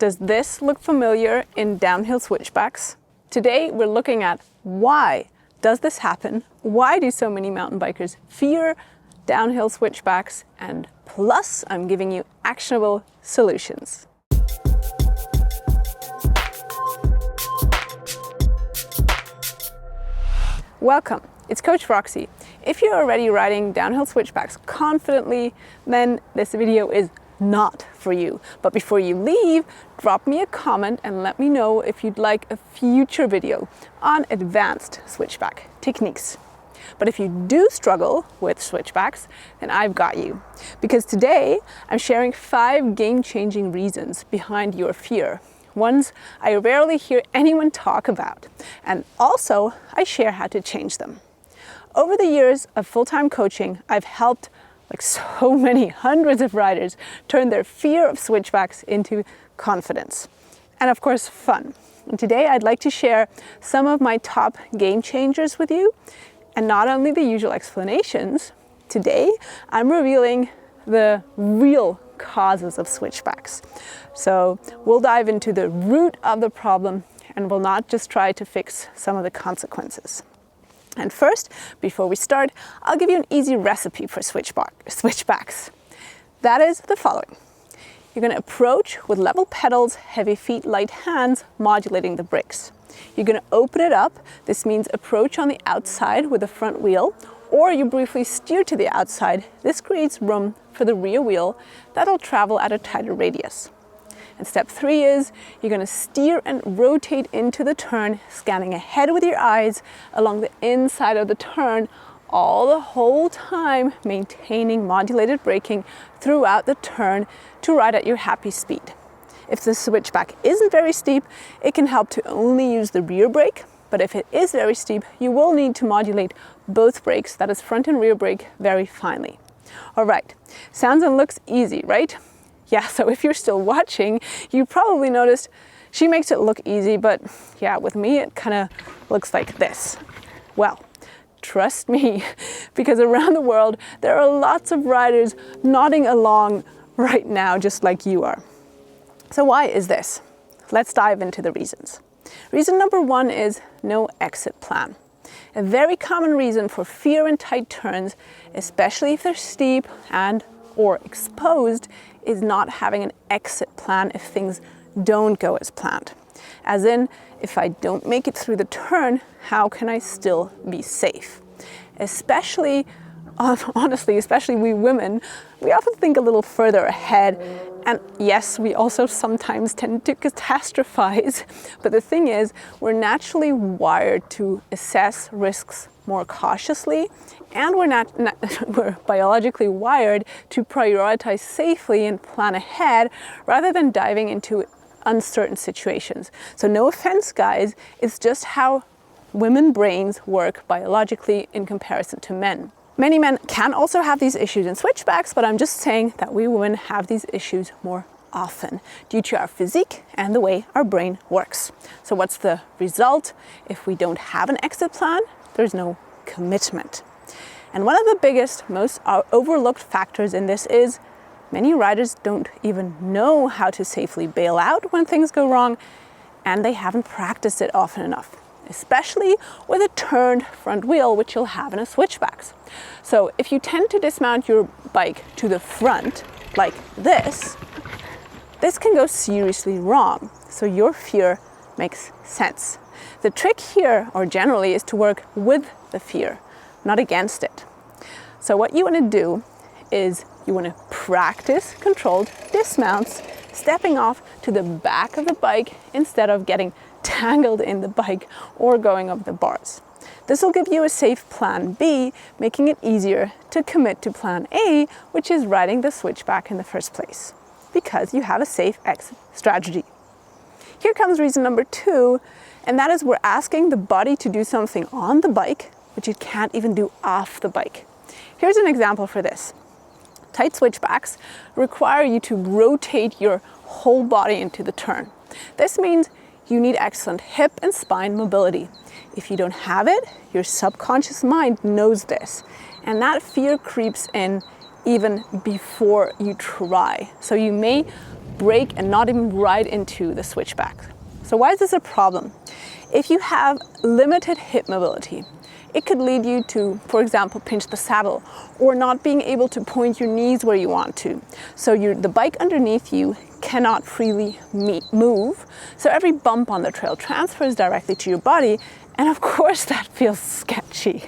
Does this look familiar in downhill switchbacks? Today we're looking at why does this happen? Why do so many mountain bikers fear downhill switchbacks? And plus, I'm giving you actionable solutions. Welcome, it's Coach Roxy. If you're already riding downhill switchbacks confidently, then this video is not for you. But before you leave, drop me a comment and let me know if you'd like a future video on advanced switchback techniques. But if you do struggle with switchbacks, then I've got you. Because today I'm sharing 5 game-changing reasons behind your fear. Ones I rarely hear anyone talk about. And also I share how to change them. Over the years of full-time coaching, I've helped like so many hundreds of riders turn their fear of switchbacks into confidence. And of course, fun. And today I'd like to share some of my top game changers with you. And not only the usual explanations, today I'm revealing the real causes of switchbacks. So we'll dive into the root of the problem and we'll not just try to fix some of the consequences. And first, before we start, I'll give you an easy recipe for switchbacks. That is the following. You're going to approach with level pedals, heavy feet, light hands, modulating the brakes. You're going to open it up. This means approach on the outside with the front wheel, or you briefly steer to the outside. This creates room for the rear wheel that'll travel at a tighter radius. And step 3 is you're going to steer and rotate into the turn, scanning ahead with your eyes along the inside of the turn, all the whole time maintaining modulated braking throughout the turn to ride at your happy speed. If the switchback isn't very steep, it can help to only use the rear brake, but if it is very steep, you will need to modulate both brakes, that is front and rear brake, very finely. All right, sounds and looks easy, right? Yeah, so if you're still watching, you probably noticed she makes it look easy, but yeah, with me it kind of looks like this. Well, trust me, because around the world there are lots of riders nodding along right now just like you are. So why is this? Let's dive into the reasons. Reason number 1 is no exit plan. A very common reason for fear in tight turns, especially if they're steep and or exposed, is not having an exit plan if things don't go as planned. As in, if I don't make it through the turn, how can I still be safe? Especially, honestly, especially we women, we often think a little further ahead. And yes, we also sometimes tend to catastrophize. But the thing is, we're naturally wired to assess risks more cautiously, and we're biologically wired to prioritize safely and plan ahead rather than diving into uncertain situations. So no offense, guys, it's just how women brains work biologically in comparison to men. Many men can also have these issues in switchbacks, but I'm just saying that we women have these issues more often due to our physique and the way our brain works. So what's the result? If we don't have an exit plan, there's no commitment. And one of the biggest, most overlooked factors in this is many riders don't even know how to safely bail out when things go wrong, and they haven't practiced it often enough, especially with a turned front wheel, which you'll have in a switchbacks. So if you tend to dismount your bike to the front like this can go seriously wrong. So your fear makes sense. The trick here, or generally, is to work with the fear, not against it. So what you want to do is you want to practice controlled dismounts, stepping off to the back of the bike instead of getting tangled in the bike or going up the bars. This will give you a safe plan B, making it easier to commit to plan A, which is riding the switchback in the first place, because you have a safe exit strategy. Here comes reason number 2, and that is we're asking the body to do something on the bike, which it can't even do off the bike. Here's an example for this. Tight switchbacks require you to rotate your whole body into the turn. This means you need excellent hip and spine mobility. If you don't have it, your subconscious mind knows this, and that fear creeps in even before you try. So you may brake and not even ride into the switchback. So why is this a problem? If you have limited hip mobility, it could lead you to, for example, pinch the saddle or not being able to point your knees where you want to. So the bike underneath you cannot freely move. So every bump on the trail transfers directly to your body. And of course that feels sketchy.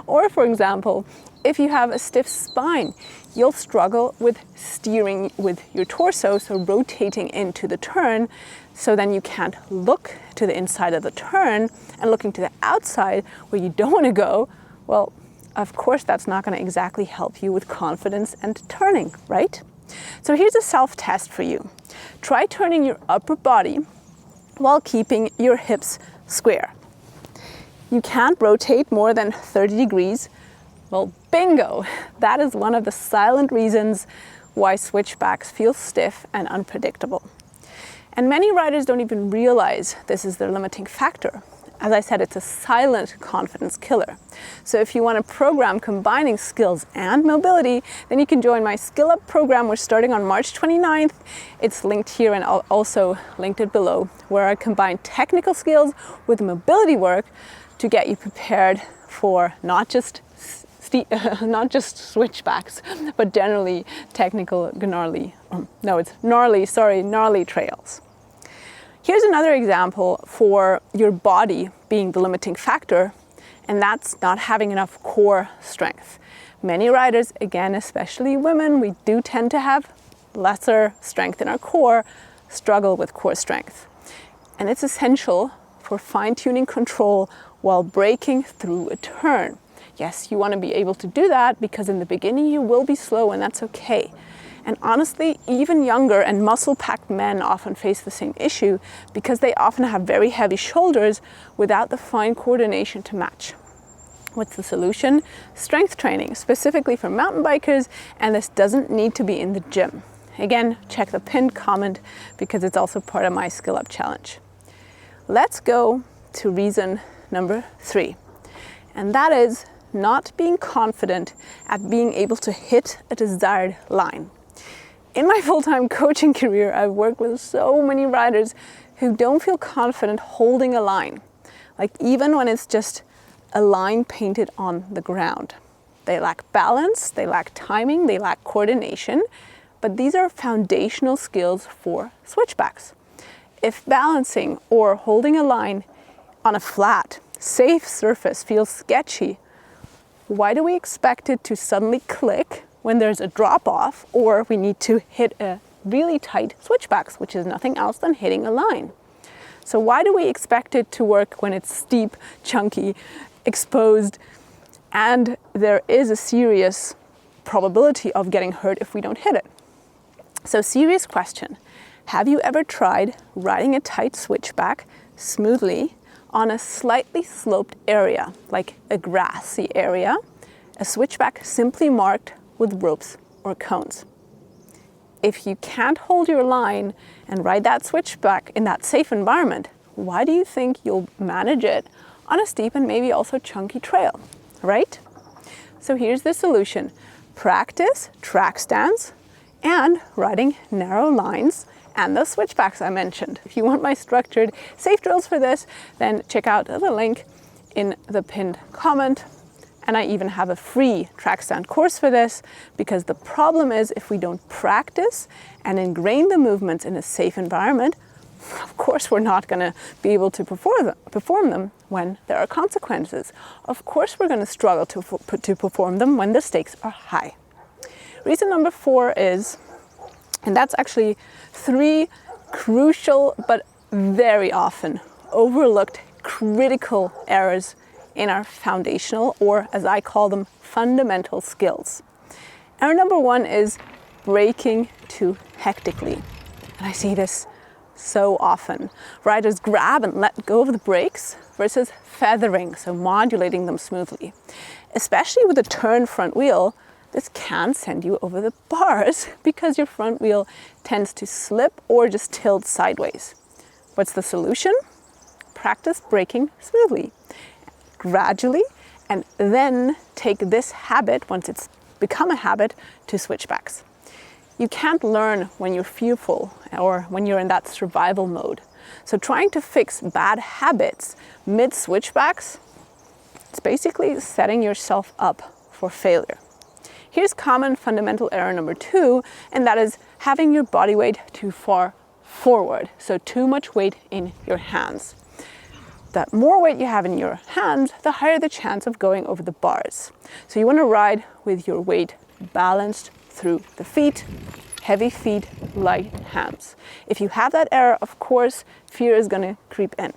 Or for example, if you have a stiff spine, you'll struggle with steering with your torso, so rotating into the turn. So then you can't look to the inside of the turn and looking to the outside where you don't want to go. Well, of course, that's not going to exactly help you with confidence and turning, right? So here's a self-test for you. Try turning your upper body while keeping your hips square. You can't rotate more than 30 degrees. Well, bingo! That is one of the silent reasons why switchbacks feel stiff and unpredictable. And many riders don't even realize this is their limiting factor. As I said, it's a silent confidence killer. So if you want a program combining skills and mobility, then you can join my Skill Up program. We're starting on March 29th. It's linked here and I'll also linked it below, where I combine technical skills with mobility work to get you prepared for not just switchbacks, but generally technical, gnarly trails. Here's another example for your body being the limiting factor, and that's not having enough core strength. Many riders, again, especially women, we do tend to have lesser strength in our core, struggle with core strength. And it's essential for fine-tuning control while braking through a turn. Yes, you want to be able to do that because in the beginning you will be slow, and that's okay. And honestly, even younger and muscle-packed men often face the same issue because they often have very heavy shoulders without the fine coordination to match. What's the solution? Strength training, specifically for mountain bikers, and this doesn't need to be in the gym. Again, check the pinned comment because it's also part of my Skill Up challenge. Let's go to reason number 3, and that is not being confident at being able to hit a desired line. In my full-time coaching career, I've worked with so many riders who don't feel confident holding a line, like even when it's just a line painted on the ground. They lack balance, they lack timing, they lack coordination, but these are foundational skills for switchbacks. If balancing or holding a line on a flat, safe surface feels sketchy, why do we expect it to suddenly click when there's a drop-off or we need to hit a really tight switchbacks, which is nothing else than hitting a line? So why do we expect it to work when it's steep, chunky, exposed, and there is a serious probability of getting hurt if we don't hit it? So serious question. Have you ever tried riding a tight switchback smoothly on a slightly sloped area, like a grassy area, a switchback simply marked with ropes or cones? If you can't hold your line and ride that switchback in that safe environment, why do you think you'll manage it on a steep and maybe also chunky trail, right? So here's the solution. Practice track stands and riding narrow lines and the switchbacks I mentioned. If you want my structured safe drills for this, then check out the link in the pinned comment. And I even have a free track stand course for this, because the problem is if we don't practice and ingrain the movements in a safe environment, of course we're not going to be able to perform them when there are consequences. Of course we're going to struggle to perform them when the stakes are high. Reason number 4 is, and that's actually 3 crucial but very often overlooked critical errors in our foundational, or as I call them, fundamental skills. Error number 1 is braking too hectically. And I see this so often. Riders grab and let go of the brakes versus feathering, so modulating them smoothly. Especially with a turned front wheel, this can send you over the bars because your front wheel tends to slip or just tilt sideways. What's the solution? Practice braking smoothly, gradually, and then take this habit, once it's become a habit, to switchbacks. You can't learn when you're fearful or when you're in that survival mode. So trying to fix bad habits mid-switchbacks, it's basically setting yourself up for failure. Here's common fundamental error number 2, and that is having your body weight too far forward, so too much weight in your hands. The more weight you have in your hands, the higher the chance of going over the bars. So you want to ride with your weight balanced through the feet, heavy feet, light hands. If you have that error, of course, fear is going to creep in.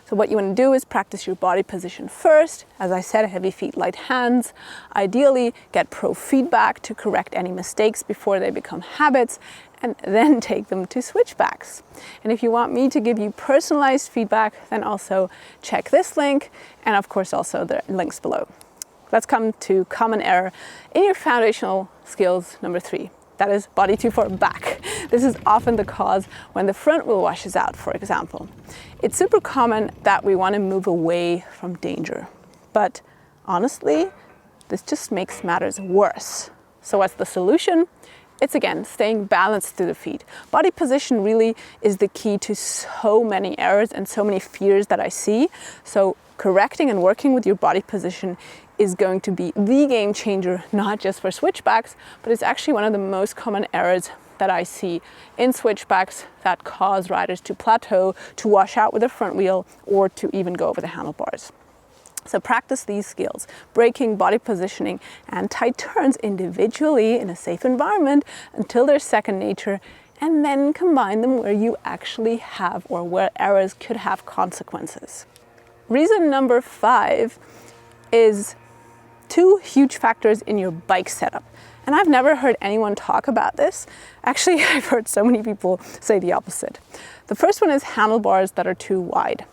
So what you want to do is practice your body position first. As I said, heavy feet, light hands. Ideally, get pro feedback to correct any mistakes before they become habits, and then take them to switchbacks. And if you want me to give you personalized feedback, then also check this link, and of course also the links below. Let's come to common error in your foundational skills number 3. That is body too far back. This is often the cause when the front wheel washes out, for example. It's super common that we want to move away from danger. But honestly, this just makes matters worse. So what's the solution? It's again, staying balanced through the feet. Body position really is the key to so many errors and so many fears that I see. So correcting and working with your body position is going to be the game changer, not just for switchbacks, but it's actually one of the most common errors that I see in switchbacks that cause riders to plateau, to wash out with the front wheel, or to even go over the handlebars. So practice these skills, braking, body positioning, and tight turns individually in a safe environment until they're second nature, and then combine them where you actually have or where errors could have consequences. Reason number 5 is 2 huge factors in your bike setup. And I've never heard anyone talk about this. Actually, I've heard so many people say the opposite. The first one is handlebars that are too wide.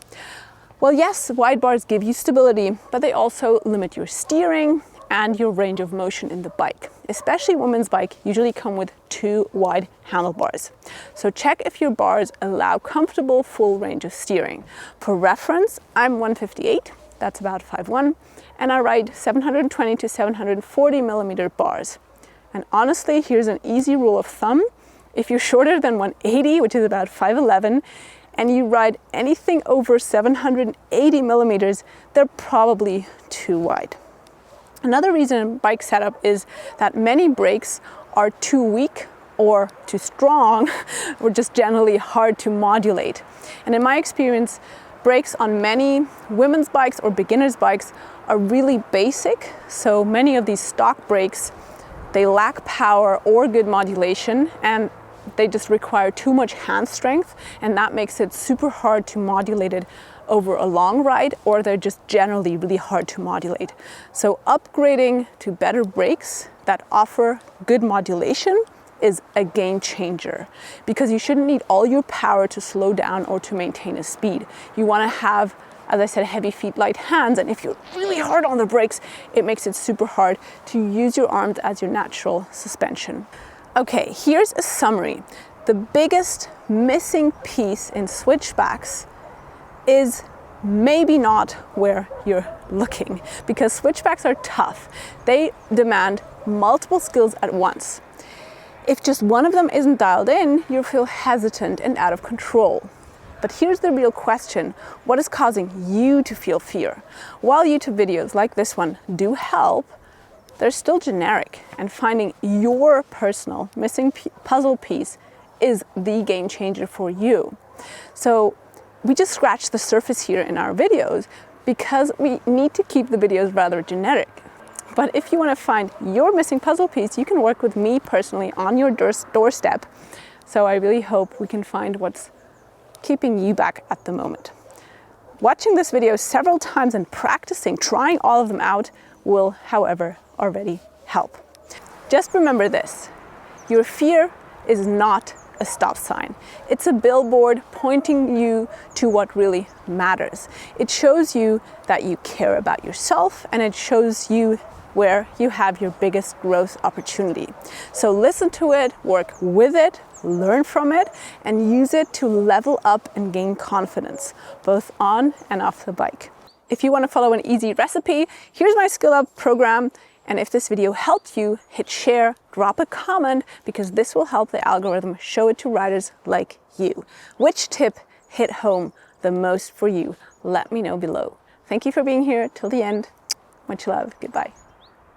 Well, yes, wide bars give you stability, but they also limit your steering and your range of motion in the bike. Especially women's bike usually come with 2 wide handlebars. So check if your bars allow comfortable full range of steering. For reference, I'm 158, that's about 5'1", and I ride 720 to 740 millimeter bars. And honestly, here's an easy rule of thumb. If you're shorter than 180, which is about 5'11", and you ride anything over 780 millimeters, they're probably too wide. Another reason in bike setup is that many brakes are too weak or too strong, or just generally hard to modulate. And in my experience, brakes on many women's bikes or beginners' bikes are really basic. So many of these stock brakes, they lack power or good modulation, and they just require too much hand strength, and that makes it super hard to modulate it over a long ride, or they're just generally really hard to modulate. So upgrading to better brakes that offer good modulation is a game changer, because you shouldn't need all your power to slow down or to maintain a speed. You want to have, as I said, heavy feet, light hands, and if you're really hard on the brakes, it makes it super hard to use your arms as your natural suspension. Okay, here's a summary. The biggest missing piece in switchbacks is maybe not where you're looking, because switchbacks are tough. They demand multiple skills at once. If just one of them isn't dialed in, you'll feel hesitant and out of control. But here's the real question: what is causing you to feel fear? While YouTube videos like this one do help, they're still generic, and finding your personal missing puzzle piece is the game changer for you. So we just scratched the surface here in our videos because we need to keep the videos rather generic. But if you want to find your missing puzzle piece, you can work with me personally on your doorstep. So I really hope we can find what's keeping you back at the moment. Watching this video several times and practicing, trying all of them out will, however, already help. Just remember this: your fear is not a stop sign. It's a billboard pointing you to what really matters. It shows you that you care about yourself, and it shows you where you have your biggest growth opportunity. So listen to it, work with it, learn from it, and use it to level up and gain confidence, both on and off the bike. If you want to follow an easy recipe, here's my Skill Up program. And if this video helped you, hit share, drop a comment, because this will help the algorithm show it to riders like you. Which tip hit home the most for you? Let me know below. Thank you for being here till the end. Much love. Goodbye.